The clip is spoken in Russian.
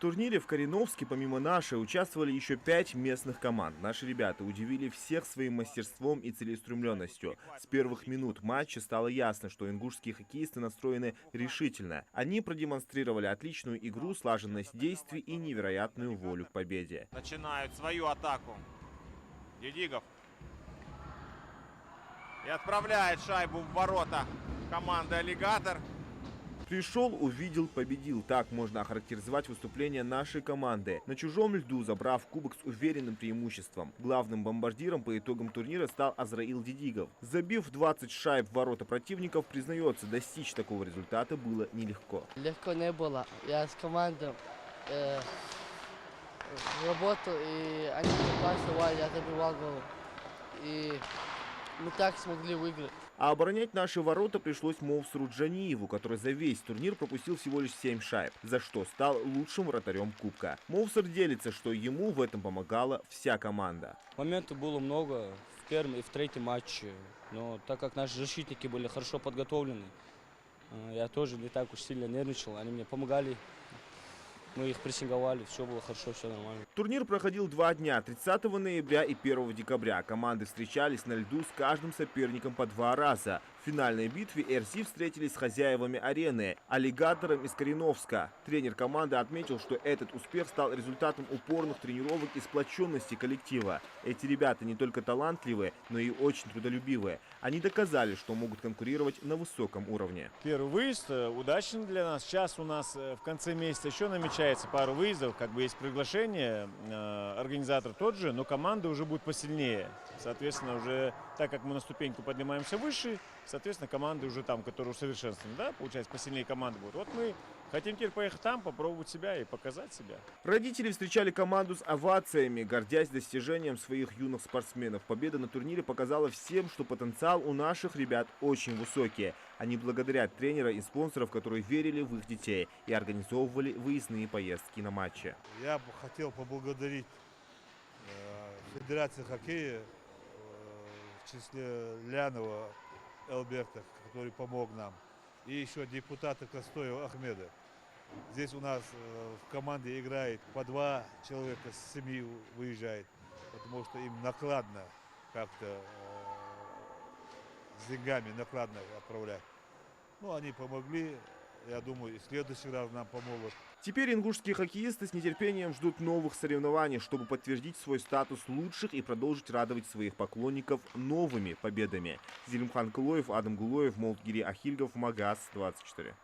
турнире в Кореновске помимо нашей участвовали еще 5 местных команд. Наши ребята удивили всех своим мастерством и целеустремленностью. С первых минут матча стало ясно, что ингушские хоккеисты настроены решительно. Они продемонстрировали отличную игру, слаженность действий и невероятную волю к победе. Начинают свою атаку. Дидигов. И отправляет шайбу в ворота команды «Аллигатор». Пришел, увидел, победил. Так можно охарактеризовать выступление нашей команды. На чужом льду, забрав кубок с уверенным преимуществом. Главным бомбардиром по итогам турнира стал Азраил Дидигов. Забив 20 шайб в ворота противников, признается, достичь такого результата было нелегко. Легко не было. Я с командой работал, и они пасовали, я забивал гол. И мы так смогли выиграть. А оборонять наши ворота пришлось Мовсару Джаниеву, который за весь турнир пропустил всего лишь 7 шайб, за что стал лучшим вратарем Кубка. Мовсар делится, что ему в этом помогала вся команда. Моментов было много в первом и в третьем матче, но так как наши защитники были хорошо подготовлены, я тоже не так уж сильно нервничал, они мне помогали. Мы их прессинговали, все было хорошо, все нормально. Турнир проходил 2 дня, 30 ноября и 1 декабря. Команды встречались на льду с каждым соперником по 2 раза. В финальной битве РС встретились с хозяевами арены – Аллигатором из Кореновска. Тренер команды отметил, что этот успех стал результатом упорных тренировок и сплоченности коллектива. Эти ребята не только талантливые, но и очень трудолюбивые. Они доказали, что могут конкурировать на высоком уровне. Первый выезд удачный для нас. Сейчас у нас в конце месяца еще намечается пару выездов. Как бы есть приглашение, организатор тот же, но команда уже будет посильнее. Соответственно, уже так как мы на ступеньку поднимаемся выше, соответственно, команды уже там, которые усовершенствованы, да, получается, посильнее команды будут. Вот мы хотим теперь поехать там, попробовать себя и показать себя. Родители встречали команду с овациями, гордясь достижением своих юных спортсменов. Победа на турнире показала всем, что потенциал у наших ребят очень высокий. Они благодарят тренера и спонсоров, которые верили в их детей и организовывали выездные поездки на матчи. Я бы хотел поблагодарить Федерацию хоккея, в числе Лянова Элберта, который помог нам, и еще депутата Костоева Ахмеда. Здесь у нас в команде играет по 2 человека с семьи выезжает, потому что им накладно как-то с деньгами накладно отправлять. Ну, они помогли. Я думаю, и в следующий раз нам помогут. Теперь ингушские хоккеисты с нетерпением ждут новых соревнований, чтобы подтвердить свой статус лучших и продолжить радовать своих поклонников новыми победами. Зелимхан Кылоев, Адам Гулоев, Молдгири Ахильгов, Магаз 24.